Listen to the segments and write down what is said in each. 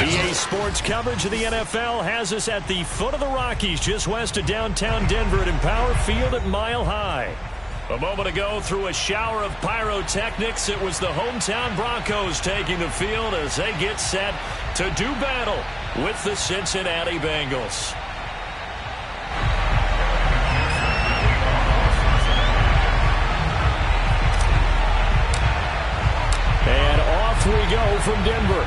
EA Sports coverage of the NFL has us at the foot of the Rockies, just west of downtown Denver at Empower Field at Mile High. A moment ago, through a shower of pyrotechnics, it was the hometown Broncos taking the field as they get set to do battle with the Cincinnati Bengals. And off we go from Denver.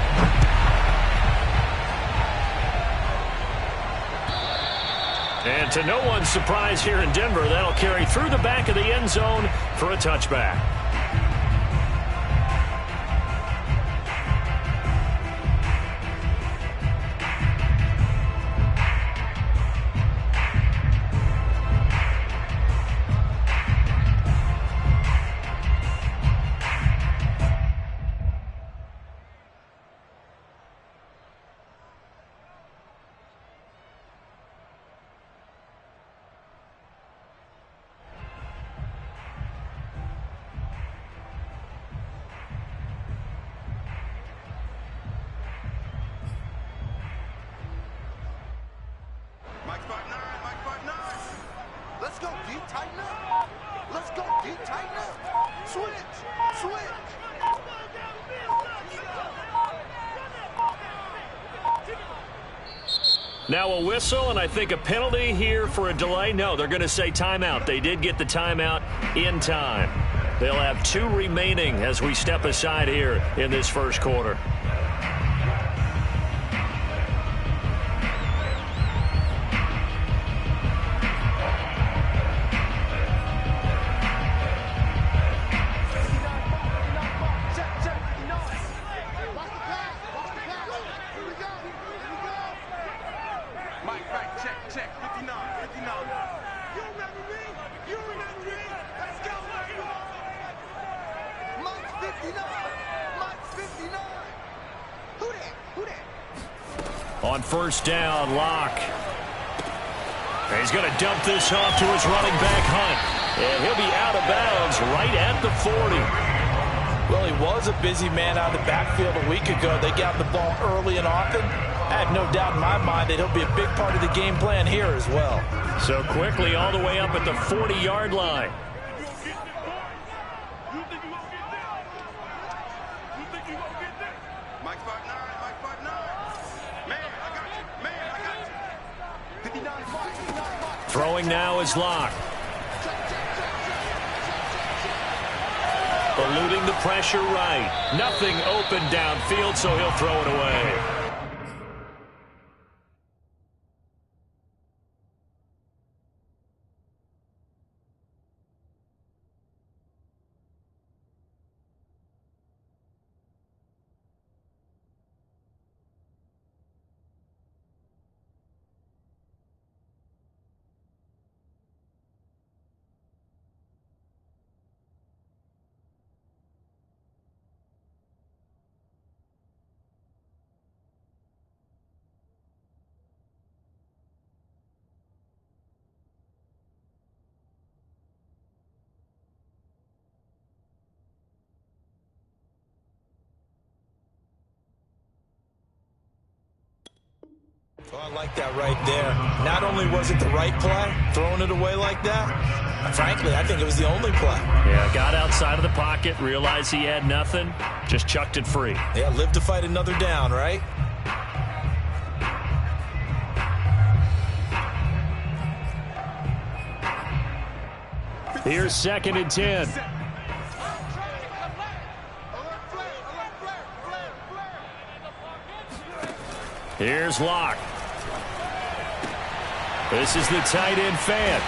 And to no one's surprise here in Denver, that'll carry through the back of the end zone for a touchback. Now a whistle, and I think a penalty here for a delay. No, they're going to say timeout. They did get the timeout in time. They'll have 2 remaining as we step aside here in this first quarter. On first down, Locke. And he's going to dump this off to his running back, Hunt. And he'll be out of bounds right at the 40. Well, he was a busy man out of the backfield a week ago. They got the ball early and often. I have no doubt in my mind that he'll be a big part of the game plan here as well. So quickly all the way up at the 40-yard line. Throwing now is Locke. Eluding the pressure right. Nothing open downfield, so he'll throw it away. Oh, I like that right there. Not only was it the right play, throwing it away like that, frankly, I think it was the only play. Yeah, got outside of the pocket, realized he had nothing, just chucked it free. Yeah, live to fight another down, right? Here's 2nd and 10. Here's Locke. This is the tight end fan.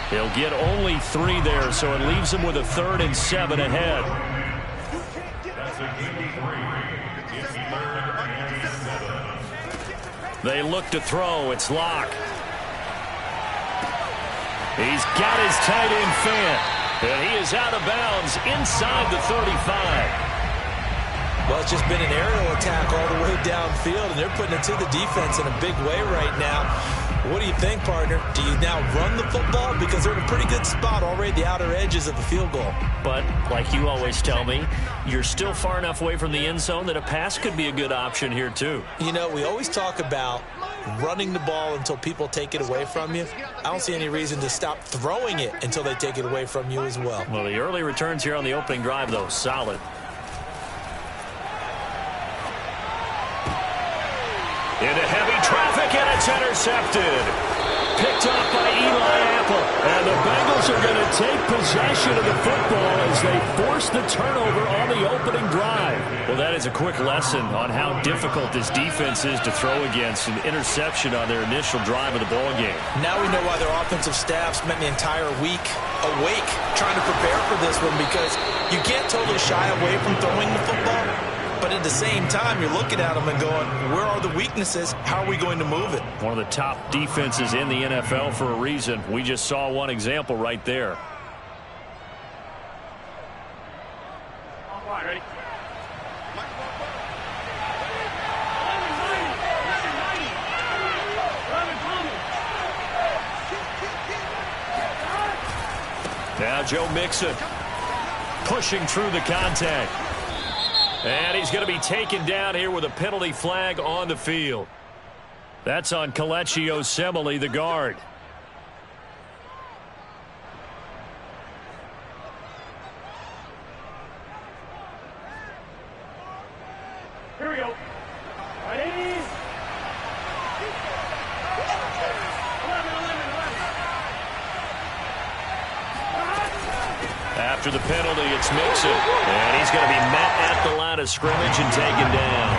He'll get only 3 there, so it leaves him with a 3rd and 7 ahead. They look to throw. It's Locke. He's got his tight end fan, and he is out of bounds inside the 35. Well, it's just been an aerial attack all the way downfield, and they're putting it to the defense in a big way right now. What do you think, partner? Do you now run the football? Because they're in a pretty good spot already at the outer edges of the field goal. But, like you always tell me, you're still far enough away from the end zone that a pass could be a good option here, too. You know, we always talk about running the ball until people take it away from you. I don't see any reason to stop throwing it until they take it away from you as well. Well, the early returns here on the opening drive, though, solid. Into heavy traffic, and it's intercepted. Picked off by Eli Apple. And the Bengals are going to take possession of the football as they force the turnover on the opening drive. Well, that is a quick lesson on how difficult this defense is to throw against. An interception on their initial drive of the ball game. Now we know why their offensive staff spent the entire week awake trying to prepare for this one, because you can't totally shy away from throwing the football. But at the same time, you're looking at them and going, where are the weaknesses? How are we going to move it? One of the top defenses in the NFL for a reason. We just saw one example right there. All right, ready? Now Joe Mixon pushing through the contact. And he's going to be taken down here with a penalty flag on the field. That's on Kelechi Osemele, the guard. Here we go. Ready? 11. After the penalty, it's Mixon. And he's going to be met at the line of scrimmage and taken down.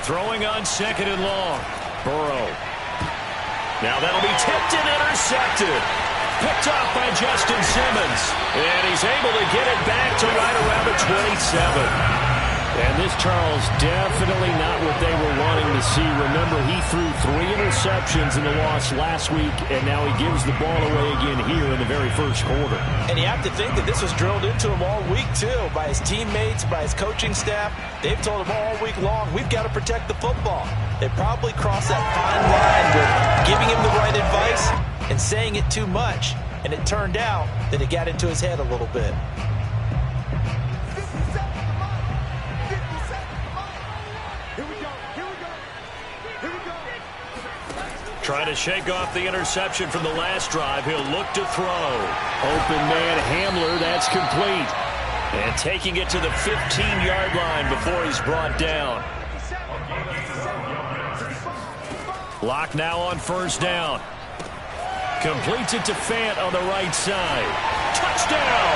Throwing on 2nd and long. Burrow. Now that'll be tipped and intercepted. Picked off by Justin Simmons. And he's able to get it back to right around the 27. And this, Charles, definitely not what they were wanting to see. Remember, he threw 3 interceptions in the loss last week, and now he gives the ball away again here in the very first quarter. And you have to think that this was drilled into him all week, too, by his teammates, by his coaching staff. They've told him all week long, we've got to protect the football. They probably crossed that fine line with giving him the right advice and saying it too much. And it turned out that it got into his head a little bit. Trying to shake off the interception from the last drive. He'll look to throw. Open man Hamler, that's complete. And taking it to the 15-yard line before he's brought down. Lock now on 1st down. Completes it to Fant on the right side. Touchdown!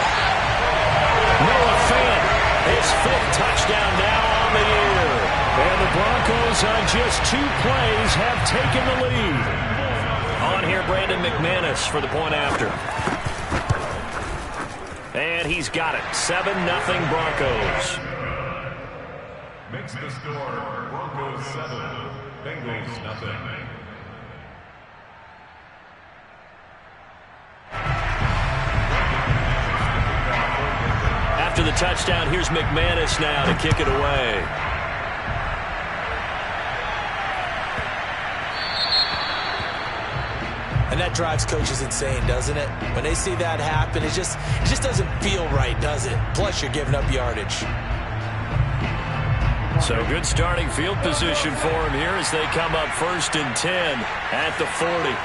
Noah Fant, his 5th touchdown now on the year. And the Broncos on just 2 plays have taken the lead. On here, Brandon McManus for the point after. And he's got it. 7-0 Broncos. Makes the score Broncos 7, Bengals nothing. After the touchdown, here's McManus now to kick it away. And that drives coaches insane, doesn't it? When they see that happen, it just doesn't feel right, does it? Plus, you're giving up yardage. So good starting field position for him here as they come up 1st and 10 at the 40.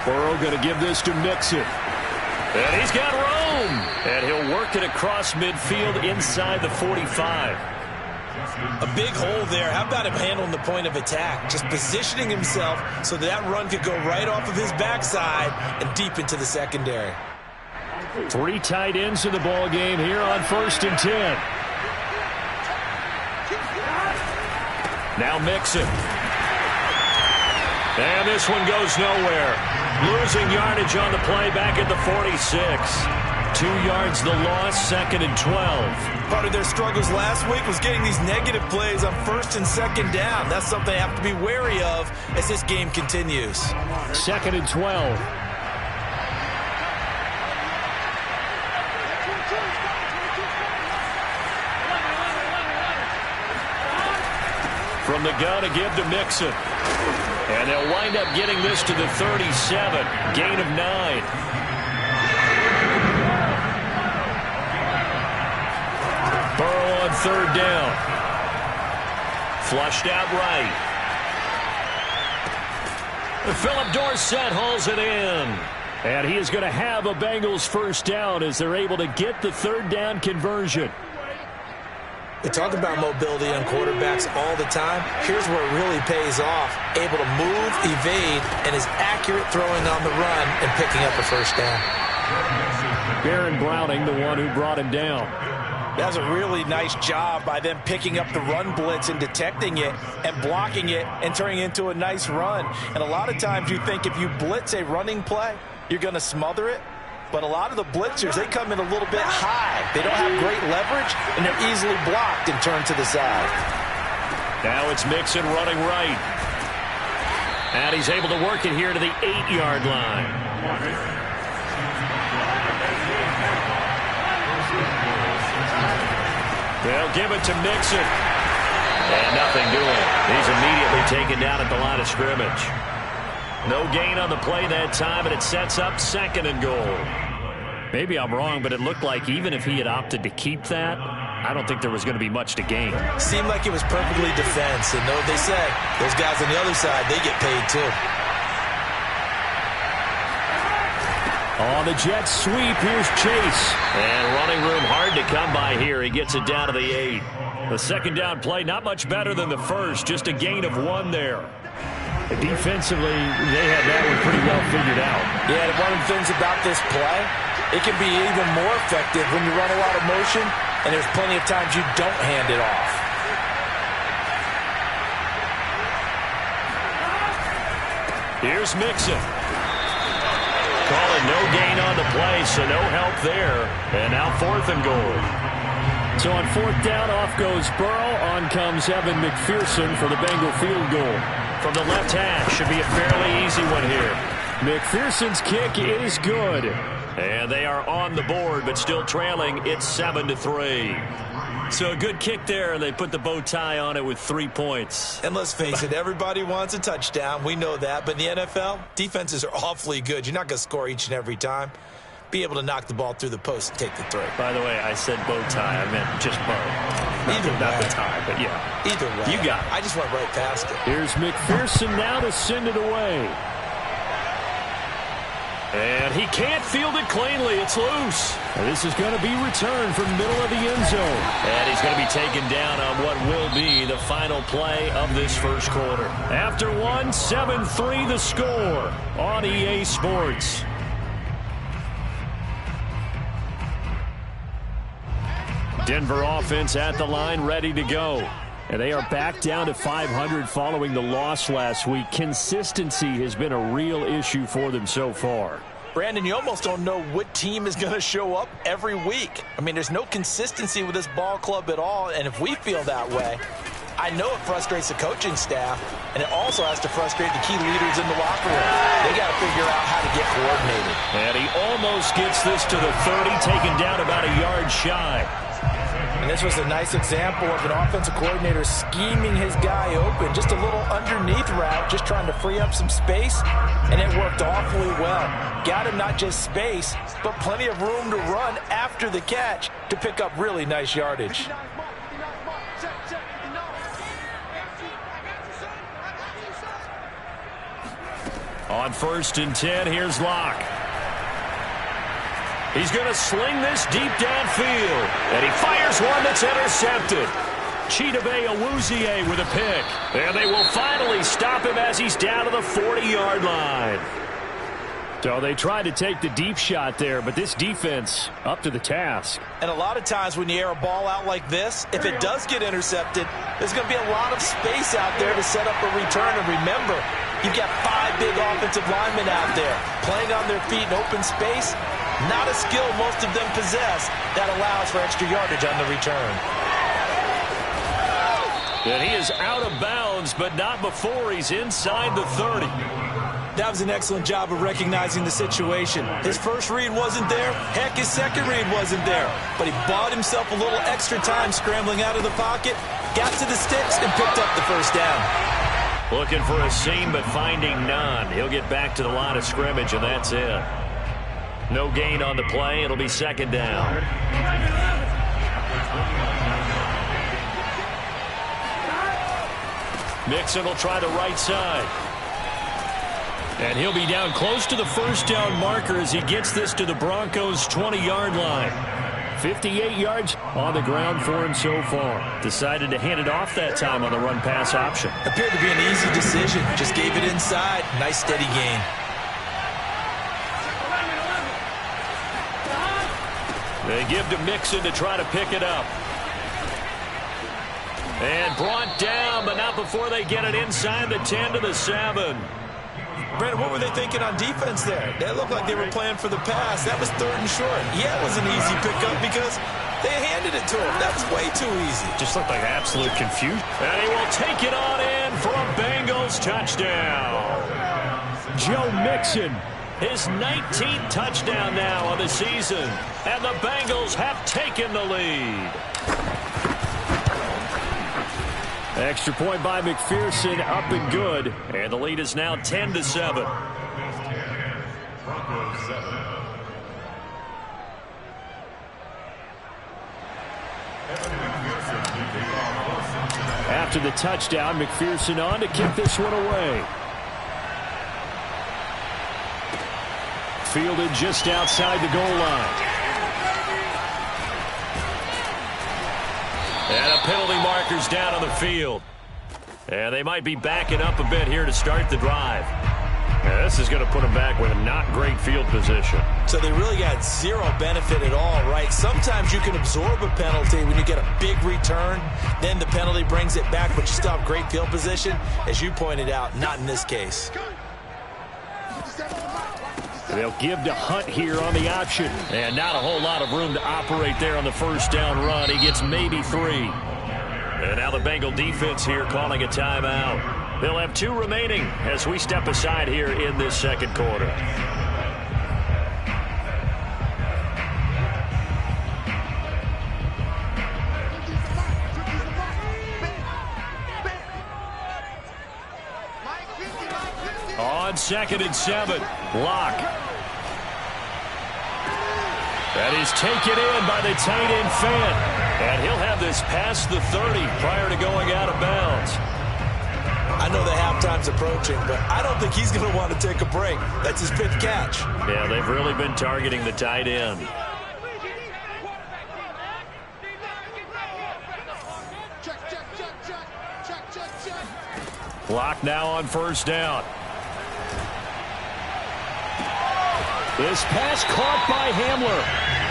Burrow going to give this to Mixon. And he's got room. And he'll work it across midfield inside the 45. A big hole there. How about him handling the point of attack? Just positioning himself so that run could go right off of his backside and deep into the secondary. 3 tight ends in the ball game here on 1st and 10. Now Mixon. And this one goes nowhere. Losing yardage on the play back at the 46. 2 yards the loss, 2nd and 12. Part of their struggles last week was getting these negative plays on 1st and 2nd down. That's something they have to be wary of as this game continues. 2nd and 12. From the gun, a give to Mixon. And they'll wind up getting this to the 37. Gain of 9. Burrow on 3rd down. Flushed out right. Philip Dorsett hauls it in. And he is going to have a Bengals 1st down as they're able to get the 3rd down conversion. We talk about mobility on quarterbacks all the time. Here's where it really pays off. Able to move, evade, and is accurate throwing on the run and picking up a 1st down. Baron Browning, the one who brought him down. That's a really nice job by them picking up the run blitz and detecting it and blocking it and turning it into a nice run. And a lot of times you think if you blitz a running play, you're going to smother it. But a lot of the blitzers, they come in a little bit high. They don't have great leverage, and they're easily blocked and turned to the side. Now it's Mixon running right. And he's able to work it here to the 8-yard line. They'll give it to Mixon. And nothing doing. He's immediately taken down at the line of scrimmage. No gain on the play that time, and it sets up 2nd and goal. Maybe I'm wrong, but it looked like even if he had opted to keep that, I don't think there was going to be much to gain. Seemed like it was perfectly defense, and know what they say. Those guys on the other side, they get paid too. On the jet sweep, here's Chase. And running room hard to come by here. He gets it down to the 8. The 2nd down play, not much better than the first, just a gain of 1 there. Defensively, they had that one pretty well figured out. Yeah, and one of the things about this play, it can be even more effective when you run a lot of motion, and there's plenty of times you don't hand it off. Here's Mixon. Calling no gain on the play, so no help there. And now 4th and goal. So on 4th down, off goes Burrow. On comes Evan McPherson for the Bengal field goal. From the left hash, should be a fairly easy one here. McPherson's kick is good. And they are on the board, but still trailing. It's 7-3. So a good kick there, and they put the bow tie on it with 3 points. And let's face it, everybody wants a touchdown. We know that. But in the NFL, defenses are awfully good. You're not going to score each and every time. Be able to knock the ball through the post and take the throw. By the way, I said bow tie. I meant just bow. Either not way. the tie, but yeah. Either way. You got it. I just went right past it. Here's McPherson now to send it away. And he can't field it cleanly. It's loose. And this is going to be returned from middle of the end zone. And he's going to be taken down on what will be the final play of this first quarter. After 7-3 the score on EA Sports. Denver offense at the line, ready to go. And they are back down to 500 following the loss last week. Consistency has been a real issue for them so far. Brandon, you almost don't know what team is going to show up every week. I mean, there's no consistency with this ball club at all, and if we feel that way, I know it frustrates the coaching staff, and it also has to frustrate the key leaders in the locker room. They got to figure out how to get coordinated. And he almost gets this to the 30, taken down about a yard shy. And this was a nice example of an offensive coordinator scheming his guy open. Just a little underneath route, just trying to free up some space, and it worked awfully well. Got him not just space, but plenty of room to run after the catch to pick up really nice yardage. On 1st and 10, here's Locke. He's going to sling this deep downfield. And he fires one that's intercepted. Chidobe Awuzie with a pick. And they will finally stop him as he's down to the 40-yard line. So they tried to take the deep shot there, but this defense up to the task. And a lot of times when you air a ball out like this, if it does get intercepted, there's going to be a lot of space out there to set up a return. And remember, you've got 5 big offensive linemen out there playing on their feet in open space. Not a skill most of them possess that allows for extra yardage on the return. And he is out of bounds, but not before he's inside the 30. That was an excellent job of recognizing the situation. His first read wasn't there. Heck, his second read wasn't there. But he bought himself a little extra time scrambling out of the pocket, got to the sticks, and picked up the first down. Looking for a seam, but finding none. He'll get back to the line of scrimmage, and that's it. No gain on the play. It'll be second down. Mixon will try the right side. And he'll be down close to the first down marker as he gets this to the Broncos' 20-yard line. 58 yards on the ground for him so far. Decided to hand it off that time on the run-pass option. Appeared to be an easy decision. Just gave it inside. Nice steady gain. They give to Mixon to try to pick it up. And brought down, but not before they get it inside the 10 to the 7. Brandon, what were they thinking on defense there? They looked like they were playing for the pass. That was 3rd and short. Yeah, it was an easy pickup because they handed it to him. That was way too easy. Just looked like absolute confusion. And he will take it on in for a Bengals touchdown. Joe Mixon, his 19th touchdown now of the season. And the Bengals have taken the lead. Extra point by McPherson, up and good. And the lead is now 10 to 7. After the touchdown, McPherson on to kick this one away. Fielded just outside the goal line. And a penalty marker's down on the field. And they might be backing up a bit here to start the drive. And this is going to put them back with a not great field position. So they really got zero benefit at all, right? Sometimes you can absorb a penalty when you get a big return. Then the penalty brings it back, but you still have great field position. As you pointed out, not in this case. They'll give to Hunt here on the option. And not a whole lot of room to operate there on the first down run. He gets maybe 3. And now the Bengal defense here calling a timeout. They'll have 2 remaining as we step aside here in this second quarter. On 2nd and 7, Locke. That is taken in by the tight end Fant. And he'll have this past the 30 prior to going out of bounds. I know the halftime's approaching, but I don't think he's going to want to take a break. That's his 5th catch. Yeah, they've really been targeting the tight end. Locke now on first down. This pass caught by Hamler.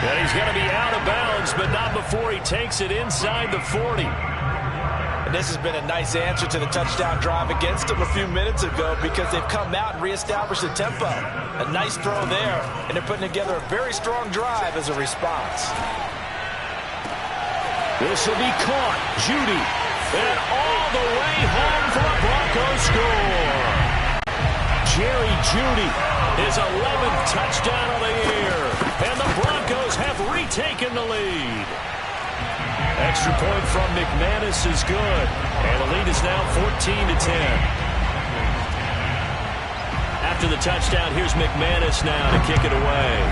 And he's going to be out of bounds, but not before he takes it inside the 40. And this has been a nice answer to the touchdown drive against them a few minutes ago because they've come out and reestablished the tempo. A nice throw there, and they're putting together a very strong drive as a response. This will be caught. Judy. And all the way home for a Broncos score. Jerry Judy, his 11th touchdown of the year. And the Broncos have retaken the lead. Extra point from McManus is good. And the lead is now 14 to 10. After the touchdown, here's McManus now to kick it away.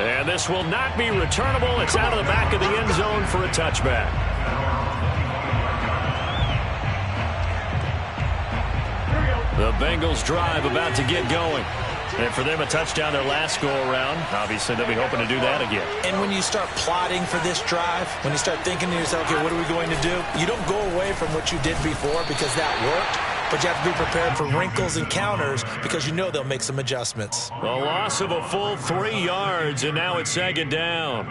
And this will not be returnable. It's out of the back of the end zone for a touchback. The Bengals drive about to get going. And for them, a touchdown their last go-around. Obviously, they'll be hoping to do that again. And when you start plotting for this drive, when you start thinking to yourself, okay, what are we going to do? You don't go away from what you did before because that worked. But you have to be prepared for wrinkles and counters because you know they'll make some adjustments. A loss of a full 3 yards, and now it's 2nd down.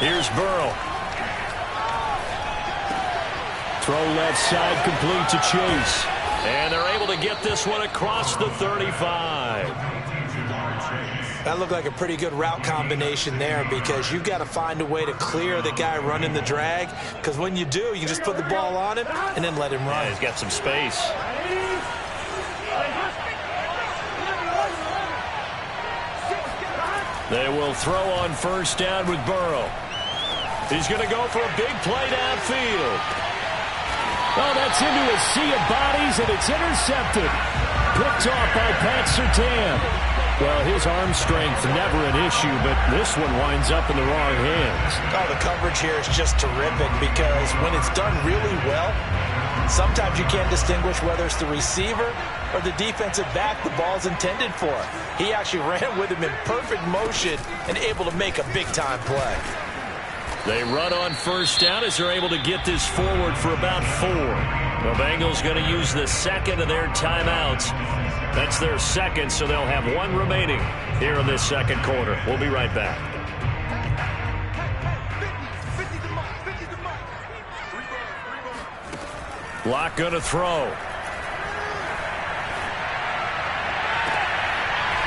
Here's Burrow. Throw left side, complete to Chase. And they're able to get this one across the 35. That looked like a pretty good route combination there, because you've got to find a way to clear the guy running the drag, because when you do, you just put the ball on him and then let him run. Yeah, he's got some space. They will throw on first down with Burrow. He's going to go for a big play downfield. Oh, that's into a sea of bodies, and it's intercepted. Picked off by Pat Surtain. Well, his arm strength never an issue, but this one winds up in the wrong hands. Oh, the coverage here is just terrific, because when it's done really well, sometimes you can't distinguish whether it's the receiver or the defensive back the ball's intended for. He actually ran with him in perfect motion and able to make a big-time play. They run on first down as they're able to get this forward for about 4. The Bengals going to use the second of their timeouts. That's their second, so they'll have 1 remaining here in this second quarter. We'll be right back. Locke going to throw.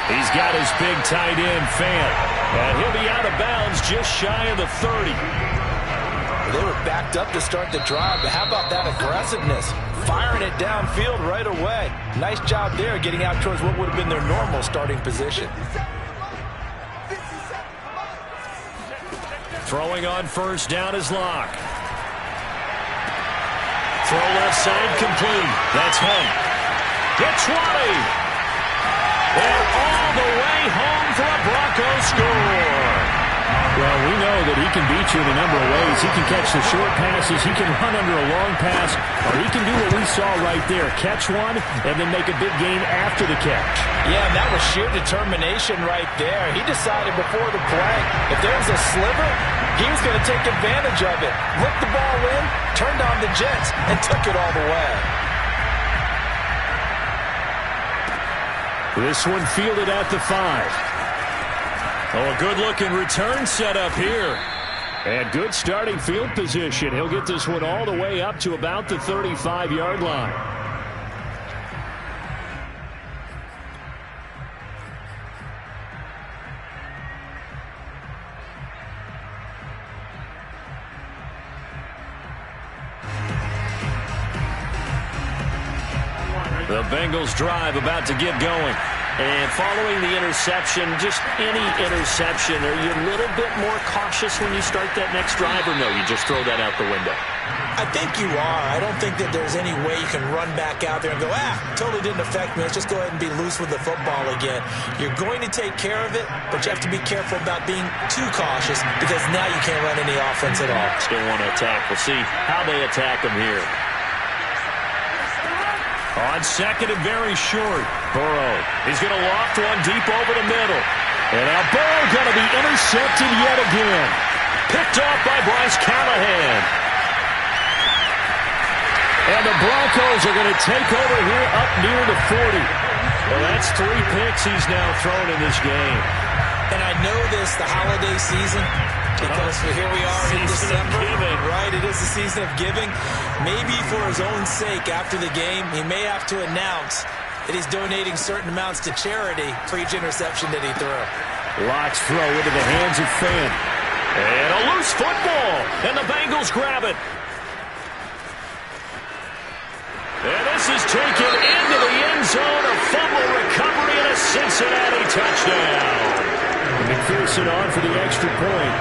He's got his big tight end, Fant. And he'll be out of bounds just shy of the 30. They were backed up to start the drive, but how about that aggressiveness? Firing it downfield right away. Nice job there, getting out towards what would have been their normal starting position. Throwing on first down is Locke. Throw left side complete. That's Hunt. The 20. And all the way home for a Broncos score. Well, we know that he can beat you in a number of ways. He can catch the short passes, he can run under a long pass, or he can do what we saw right there, catch one and then make a big gain after the catch. Yeah, and that was sheer determination right there. He decided before the play, if there was a sliver, he was going to take advantage of it. Looked the ball in, turned on the jets, and took it all the way. This one fielded at the 5. Oh, a good-looking return set up here. And good starting field position. He'll get this one all the way up to about the 35-yard line. The Bengals drive about to get going. And following the interception, just any interception, are you a little bit more cautious when you start that next drive, or no, you just throw that out the window? I think you are. I don't think that there's any way you can run back out there and go, totally didn't affect me. Let's just go ahead and be loose with the football again. You're going to take care of it, but you have to be careful about being too cautious, because now you can't run any offense at all. Still want to attack. We'll see how they attack them here. On second and very short, Burrow. He's going to loft one deep over the middle. And now Burrow going to be intercepted yet again. Picked off by Bryce Callahan. And the Broncos are going to take over here up near the 40. Well, that's 3 picks he's now thrown in this game. And I know this, the holiday season, because here we are in December, right? It is the season of giving. Maybe for his own sake, after the game, he may have to announce that he's donating certain amounts to charity for each interception that he threw. Locke's throw into the hands of Fant. And a loose football. And the Bengals grab it. And this is taken into the end zone. A fumble recovery and a Cincinnati touchdown. McPherson on for the extra point.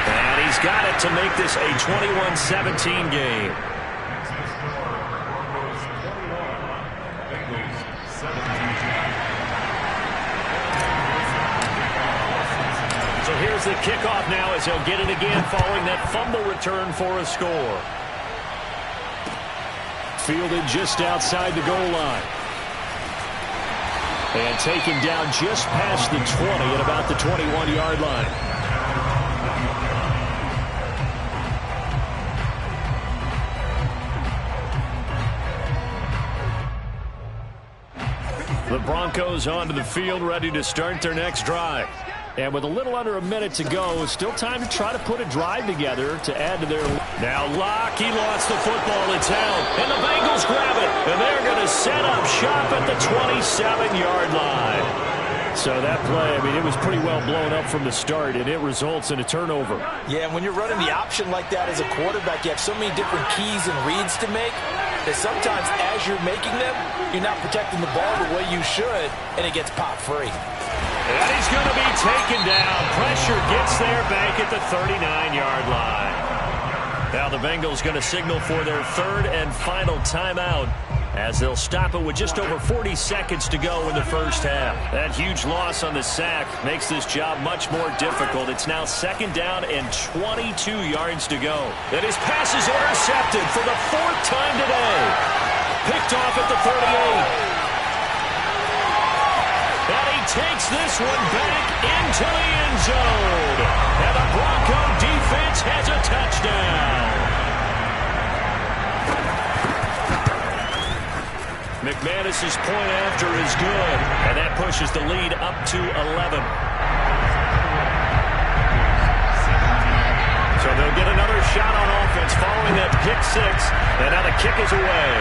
And he's got it to make this a 21-17 game. So here's the kickoff now as he'll get it again following that fumble return for a score. Fielded just outside the goal line. And taken down just past the 20 at about the 21-yard line. The Broncos onto the field, ready to start their next drive. And with a little under a minute to go, still time to try to put a drive together to add to their... Now Locke, he lost the football. It's out. And the Bengals grab it. And they're going to set up shop at the 27-yard line. So that play, I mean, it was pretty well blown up from the start, and it results in a turnover. Yeah, when you're running the option like that as a quarterback, you have so many different keys and reads to make that sometimes as you're making them, you're not protecting the ball the way you should, and it gets popped free. And he's going to be taken down. Pressure gets there back at the 39-yard line. Now the Bengals going to signal for their third and final timeout as they'll stop it with just over 40 seconds to go in the first half. That huge loss on the sack makes this job much more difficult. It's now second down and 22 yards to go. And his pass is intercepted for the fourth time today. Picked off at the 38. And he takes this one back into the end zone. And the Bronco defense has a touchdown. McManus's point after is good, and that pushes the lead up to 11. So they'll get another shot on offense following that pick six, and now the kick is away.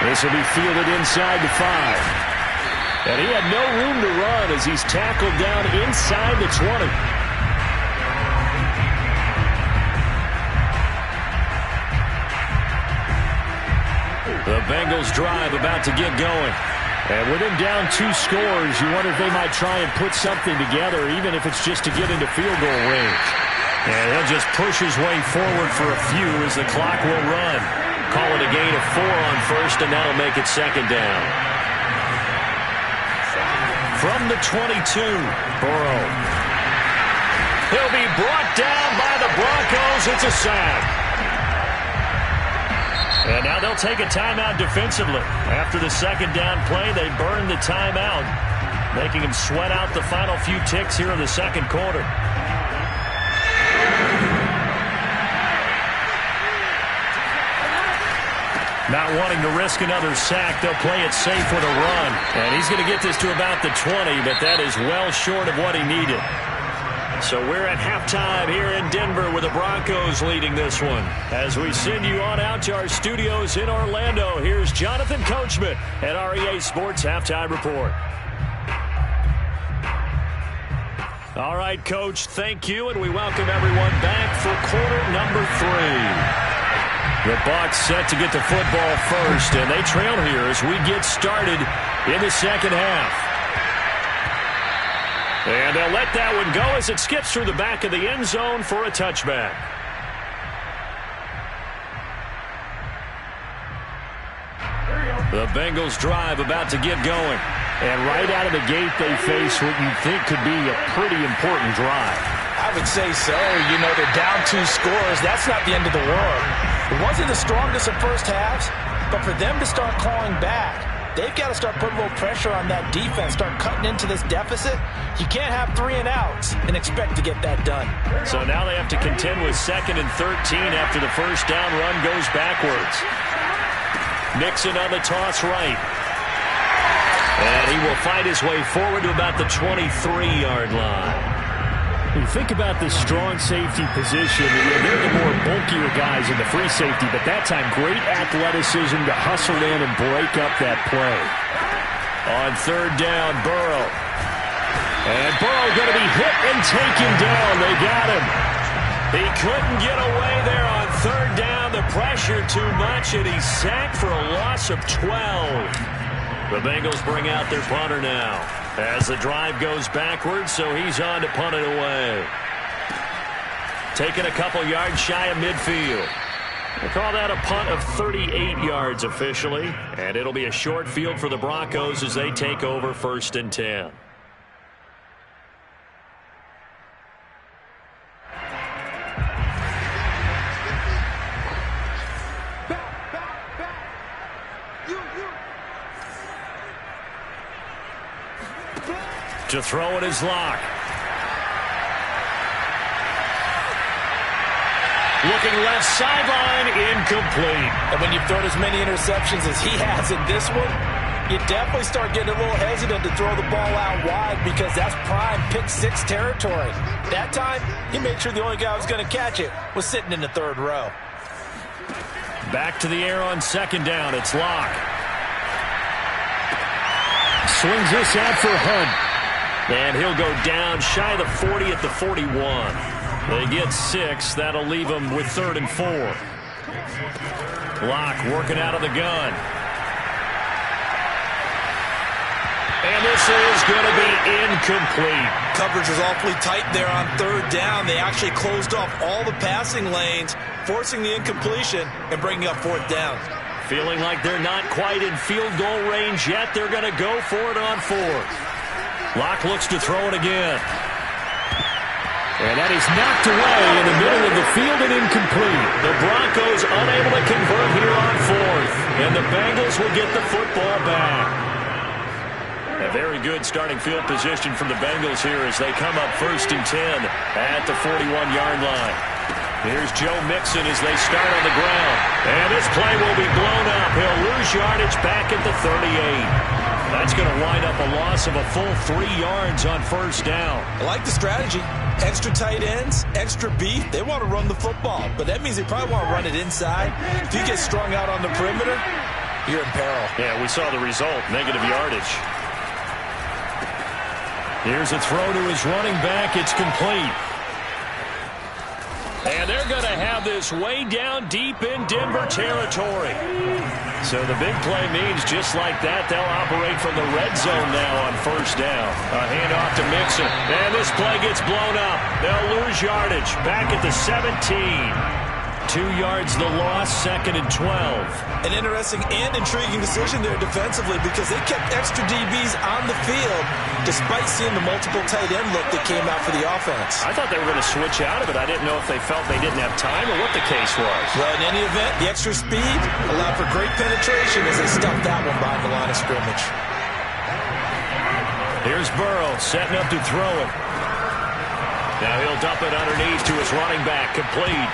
This will be fielded inside the 5. And he had no room to run as he's tackled down inside the 20. The Bengals drive about to get going. And with him down 2 scores, you wonder if they might try and put something together, even if it's just to get into field goal range. And he'll just push his way forward for a few as the clock will run. Call it a gain of 4 on first, and that'll make it second down. From the 22, Burrow. He'll be brought down by the Broncos. It's a sack. And now they'll take a timeout defensively. After the second down play, they burn the timeout, making him sweat out the final few ticks here in the second quarter. Not wanting to risk another sack, they'll play it safe with a run. And he's going to get this to about the 20, but that is well short of what he needed. So we're at halftime here in Denver with the Broncos leading this one. As we send you on out to our studios in Orlando, here's Jonathan Coachman at REA Sports Halftime Report. All right, Coach, thank you, and we welcome everyone back for quarter number 3. The Bucs set to get the football first, and they trail here as we get started in the second half. And they'll let that one go as it skips through the back of the end zone for a touchback. The Bengals drive about to get going. And right out of the gate, they face what you think could be a pretty important drive. I would say so. You know, they're down 2 scores. That's not the end of the world. It wasn't the strongest of first halves, but for them to start clawing back, they've got to start putting a little pressure on that defense, start cutting into this deficit. You can't have 3 and outs and expect to get that done. So now they have to contend with 2nd and 13 after the first down run goes backwards. Nixon on the toss right. And he will fight his way forward to about the 23-yard line. You think about this strong safety position. They're the more bulkier guys in the free safety, but that time great athleticism to hustle in and break up that play. On third down, Burrow. And Burrow going to be hit and taken down. They got him. He couldn't get away there on third down. The pressure too much, and he's sacked for a loss of 12. The Bengals bring out their punter now as the drive goes backwards, so he's on to punt it away. Taking a couple yards shy of midfield. They call that a punt of 38 yards officially, and it'll be a short field for the Broncos as they take over 1st and 10. To throw it is Locke. Looking left sideline, incomplete. And when you've thrown as many interceptions as he has in this one, you definitely start getting a little hesitant to throw the ball out wide because that's prime pick-6 territory. That time, he made sure the only guy who was going to catch it was sitting in the third row. Back to the air on second down. It's Locke. Swings this out for Hunt. And he'll go down shy of the 40 at the 41. They get 6. That'll leave them with 3rd and 4. Locke working out of the gun. And this is going to be incomplete. Coverage was awfully tight there on 3rd down. They actually closed off all the passing lanes, forcing the incompletion and bringing up 4th down. Feeling like they're not quite in field goal range yet. They're going to go for it on 4th. Locke looks to throw it again. And that is knocked away in the middle of the field and incomplete. The Broncos unable to convert here on 4th. And the Bengals will get the football back. A very good starting field position from the Bengals here as they come up 1st and 10 at the 41-yard line. Here's Joe Mixon as they start on the ground. And this play will be blown up. He'll lose yardage back at the 38. That's going to wind up a loss of a full 3 yards on 1st down. I like the strategy. Extra tight ends, extra beef. They want to run the football, but that means they probably want to run it inside. If you get strung out on the perimeter, you're in peril. Yeah, we saw the result, negative yardage. Here's a throw to his running back. It's complete. And they're going to have this way down deep in Denver territory. So the big play means just like that, they'll operate from the red zone now on 1st down. A handoff to Mixon. And this play gets blown up. They'll lose yardage. Back at the 17. 2 yards the loss, 2nd and 12. An interesting and intriguing decision there defensively because they kept extra DBs on the field despite seeing the multiple tight end look that came out for the offense. I thought they were going to switch out of it. I didn't know if they felt they didn't have time or what the case was. Well, in any event, the extra speed allowed for great penetration as they stuffed that one behind the line of scrimmage. Here's Burrow setting up to throw it. Now he'll dump it underneath to his running back, complete.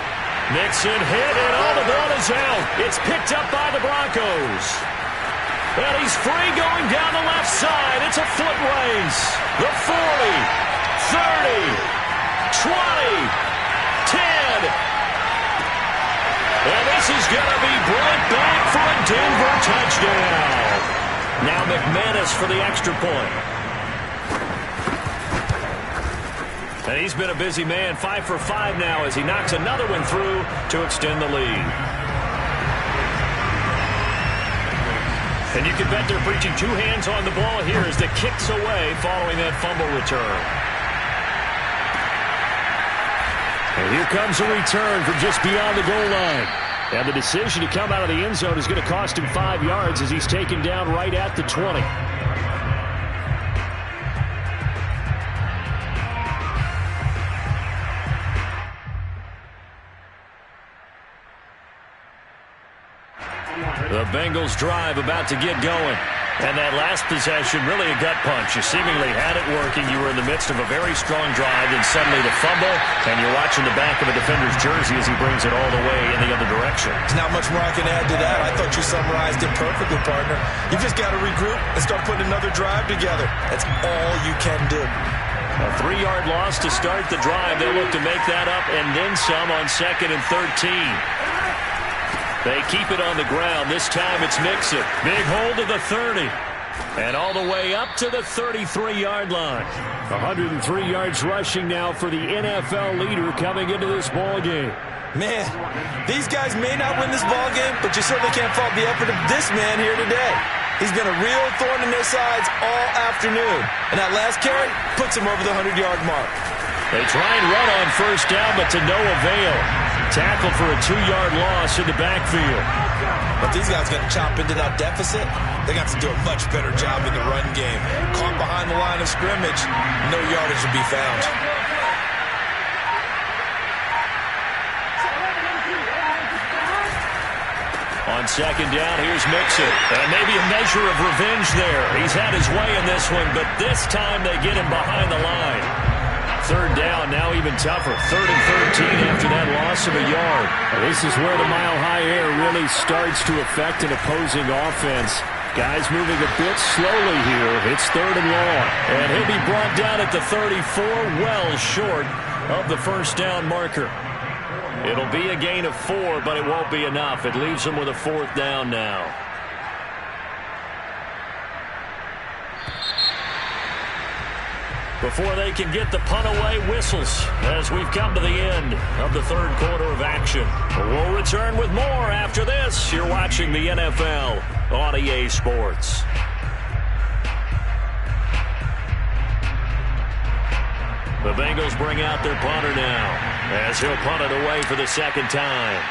Mixon hit, and all the ball is out. It's picked up by the Broncos. And he's free going down the left side. It's a foot race. The 40, 30, 20, 10. And this is going to be brought back for a Denver touchdown. Now McManus for the extra point. And he's been a busy man, 5 for 5 now as he knocks another one through to extend the lead. And you can bet they're preaching 2 hands on the ball here as the kick's away following that fumble return. And here comes a return from just beyond the goal line. And the decision to come out of the end zone is going to cost him 5 yards as he's taken down right at the 20. The Bengals drive about to get going. And that last possession, really a gut punch. You seemingly had it working. You were in the midst of a very strong drive, and suddenly the fumble, and you're watching the back of a defender's jersey as he brings it all the way in the other direction. There's not much more I can add to that. I thought you summarized it perfectly, partner. You've just got to regroup and start putting another drive together. That's all you can do. A 3-yard loss to start the drive. They'll look to make that up and then some on 2nd and 13. They keep it on the ground. This time it's Mixon. Big hold to the 30. And all the way up to the 33-yard line. 103 yards rushing now for the NFL leader coming into this ball game. Man, these guys may not win this ball game, but you certainly can't fault the effort of this man here today. He's been a real thorn in their sides all afternoon. And that last carry puts him over the 100-yard mark. They try and run on 1st down, but to no avail. Tackle for a 2-yard loss in the backfield. But these guys got to chop into that deficit. They got to do a much better job in the run game. Caught behind the line of scrimmage, no yardage to be found. On 2nd down, here's Mixon. And maybe a measure of revenge there. He's had his way in this one, but this time they get him behind the line. Third down, now even tougher. 3rd and 13 after that loss of a yard. This is where the mile-high air really starts to affect an opposing offense. Guys moving a bit slowly here. It's 3rd and long. And he'll be brought down at the 34, well short of the first down marker. It'll be a gain of 4, but it won't be enough. It leaves them with a 4th down now. Before they can get the punt away, whistles as we've come to the end of the 3rd quarter of action. We'll return with more after this. You're watching the NFL on EA Sports. The Bengals bring out their punter now as he'll punt it away for the 2nd time.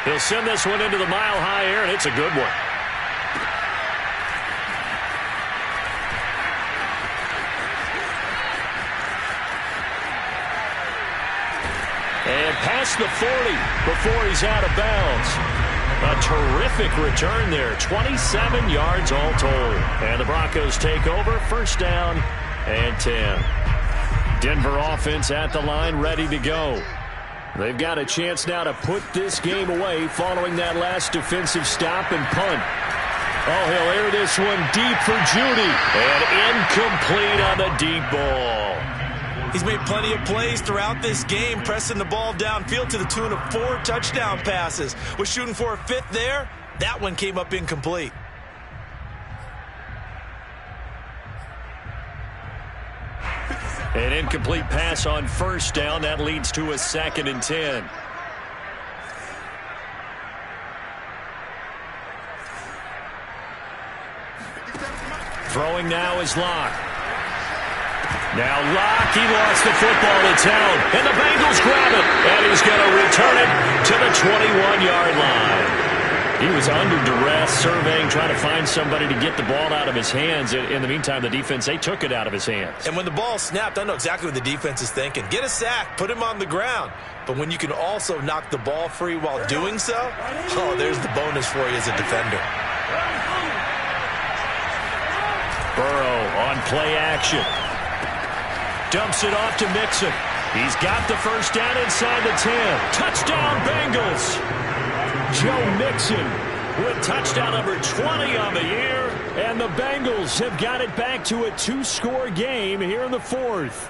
He'll send this one into the mile-high air, and it's a good one. And past the 40 before he's out of bounds. A terrific return there. 27 yards all told. And the Broncos take over. 1st down and 10. Denver offense at the line, ready to go. They've got a chance now to put this game away following that last defensive stop and punt. Oh, he'll air this one deep for Judy. And incomplete on the deep ball. He's made plenty of plays throughout this game, pressing the ball downfield to the tune of 4 touchdown passes. Was shooting for a 5th there. That one came up incomplete. An incomplete pass on 1st down. That leads to a 2nd and 10. Throwing now is Locke. Now Locke, he lost the football to Town, and the Bengals grab it, and he's going to return it to the 21-yard line. He was under duress, surveying, trying to find somebody to get the ball out of his hands. In the meantime, the defense, they took it out of his hands. And when the ball snapped, I know exactly what the defense is thinking. Get a sack, put him on the ground. But when you can also knock the ball free while doing so, oh, there's the bonus for you as a defender. Burrow on play action. Dumps it off to Mixon. He's got the 1st down inside the 10. Touchdown, Bengals. Joe Mixon with touchdown number 20 on the year. And the Bengals have got it back to a 2-score game here in the 4th.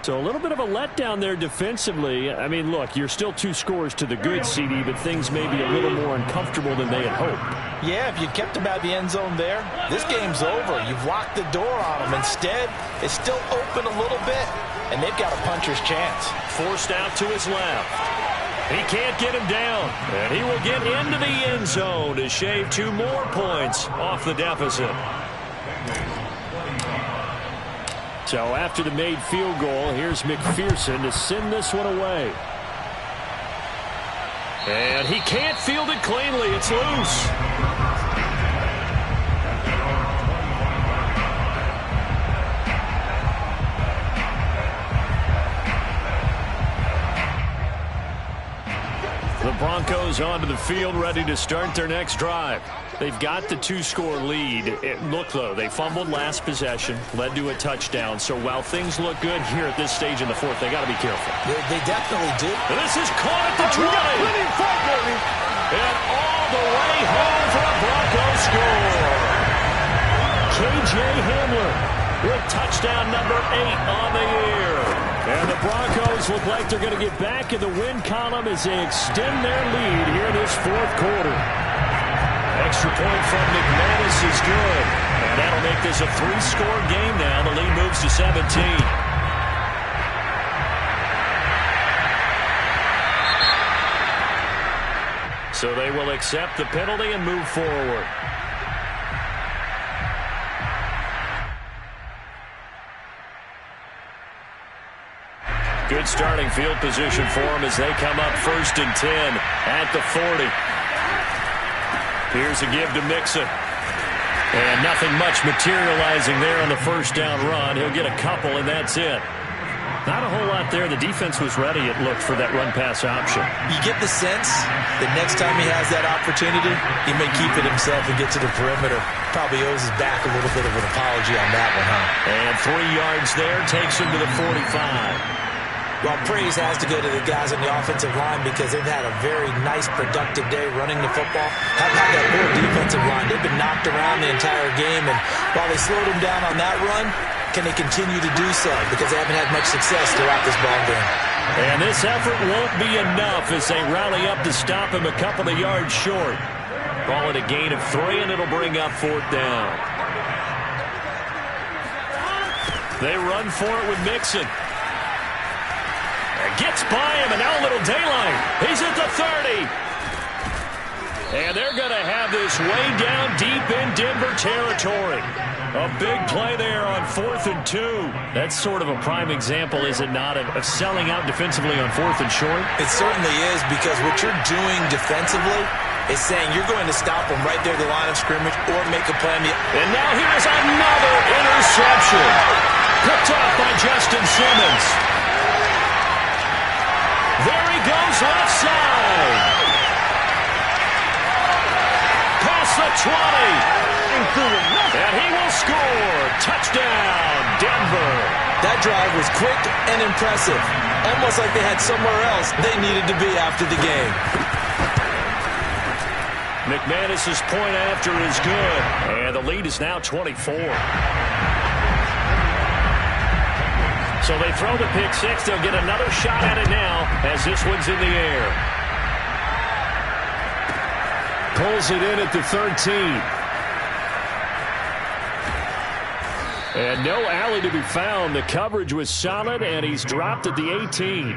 So a little bit of a letdown there defensively. I mean, look, you're still 2 scores to the good, CD, but things may be a little more uncomfortable than they had hoped. Yeah, if you kept them out of the end zone there, this game's over. You've locked the door on them. Instead, it's still open a little bit, and they've got a puncher's chance. Forced out to his left. He can't get him down, and he will get into the end zone to shave 2 more points off the deficit. So after the made field goal, here's McPherson to send this one away. And he can't field it cleanly. It's loose. The Broncos onto the field, ready to start their next drive. They've got the 2-score lead. Look, though, they fumbled last possession, led to a touchdown. So while things look good here at this stage in the 4th, they got to be careful. They definitely do. And this is caught at the 20. And all the way home for a Broncos score. K.J. Hamler with touchdown number 8 on the year. And the Broncos look like they're going to get back in the win column as they extend their lead here in this 4th quarter. Extra point from McManus is good. And that'll make this a 3-score game now. The lead moves to 17. So they will accept the penalty and move forward. Good starting field position for them as they come up 1st and 10 at the 40. Here's a give to Mixon. And nothing much materializing there on the 1st down run. He'll get a couple, and that's it. Not a whole lot there. The defense was ready, it looked, for that run-pass option. You get the sense that next time he has that opportunity, he may keep it himself and get to the perimeter. Probably owes his back a little bit of an apology on that one, huh? And 3 yards there takes him to the 45. Well, praise has to go to the guys on the offensive line because they've had a very nice, productive day running the football. How about that poor defensive line? They've been knocked around the entire game, and while they slowed them down on that run, can they continue to do so? Because they haven't had much success throughout this ball game. And this effort won't be enough as they rally up to stop him a couple of yards short. Call it a gain of 3, and it'll bring up 4th down. They run for it with Mixon. Gets by him, and now a little daylight. He's at the 30. And they're going to have this way down deep in Denver territory. A big play there on 4th and 2. That's sort of a prime example, is it not, of selling out defensively on 4th and short? It certainly is, because what you're doing defensively is saying you're going to stop them right there at the line of scrimmage or make a play. And now here's another interception. Picked off by Justin Simmons. There he goes left side. Past the 20. And he will score. Touchdown, Denver. That drive was quick and impressive. Almost like they had somewhere else they needed to be after the game. McManus's point after is good. And the lead is now 24. So they throw the pick six. They'll get another shot at it now as this one's in the air. Pulls it in at the 13. And no alley to be found. The coverage was solid, and he's dropped at the 18.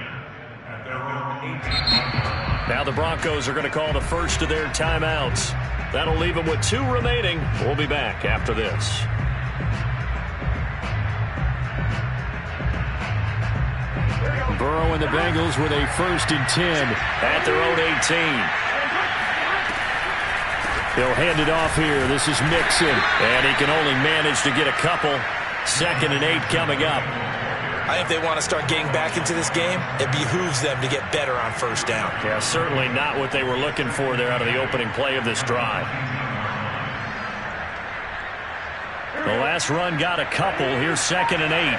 Now the Broncos are going to call the first of their timeouts. That'll leave them with 2 remaining. We'll be back after this. Burrow and the Bengals with a 1st and 10 at their own 18. They'll hand it off here. This is Mixon, and he can only manage to get a couple. 2nd and 8 coming up. I think if they want to start getting back into this game, it behooves them to get better on 1st down. Yeah, certainly not what they were looking for there out of the opening play of this drive. The last run got a couple. Here's 2nd and 8.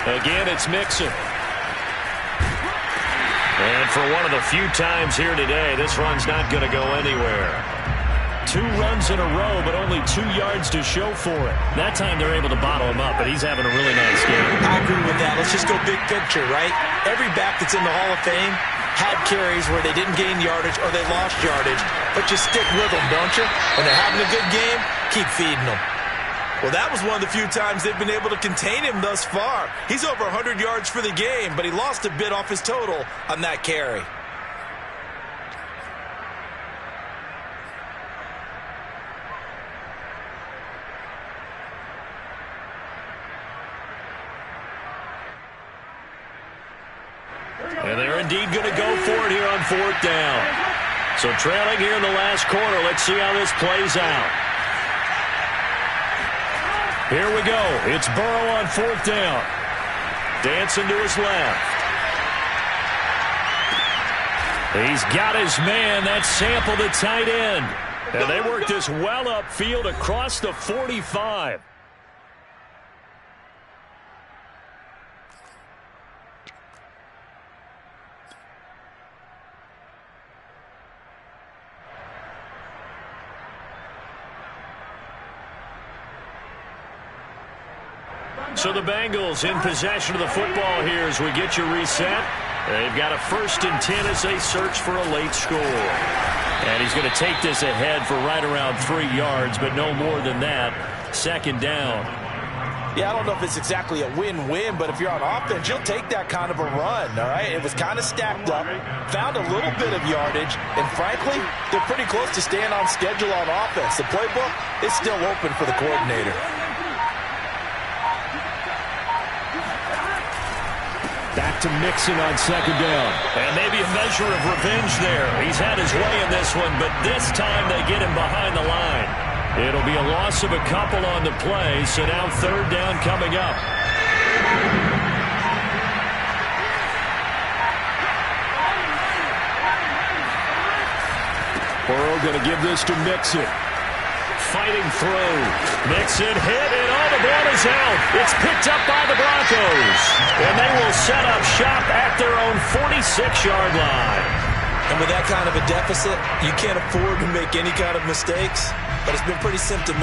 Again, it's Mixon. And for one of the few times here today, this run's not going to go anywhere. 2 runs in a row, but only 2 yards to show for it. That time they're able to bottle him up, but he's having a really nice game. I agree with that. Let's just go big picture, right? Every back that's in the Hall of Fame had carries where they didn't gain yardage or they lost yardage, but you stick with them, don't you? When they're having a good game, keep feeding them. Well, that was one of the few times they've been able to contain him thus far. He's over 100 yards for the game, but he lost a bit off his total on that carry. And they're indeed going to go for it here on 4th down. So trailing here in the last quarter, let's see how this plays out. Here we go. It's Burrow on 4th down. Dancing to his left. He's got his man. That's Sample, the tight end. And they work this well upfield across the 45. So the Bengals in possession of the football here as we get you reset. They've got a 1st and 10 as they search for a late score. And he's going to take this ahead for right around 3 yards, but no more than that. 2nd down. Yeah, I don't know if it's exactly a win-win, but if you're on offense, you'll take that kind of a run, all right? It was kind of stacked up, found a little bit of yardage, and frankly, they're pretty close to staying on schedule on offense. The playbook is still open for the coordinator. Back to Mixon on second down. And maybe a measure of revenge there. He's had his way in this one, but this time they get him behind the line. It'll be a loss of a couple on the play, so now third down coming up. Burrow going to give this to Mixon. Fighting through. Mixon hit, and all the ball is out. It's picked up by the Broncos. And they will set up shop at their own 46-yard line. And with that kind of a deficit, you can't afford to make any kind of mistakes. But it's been pretty symptomatic.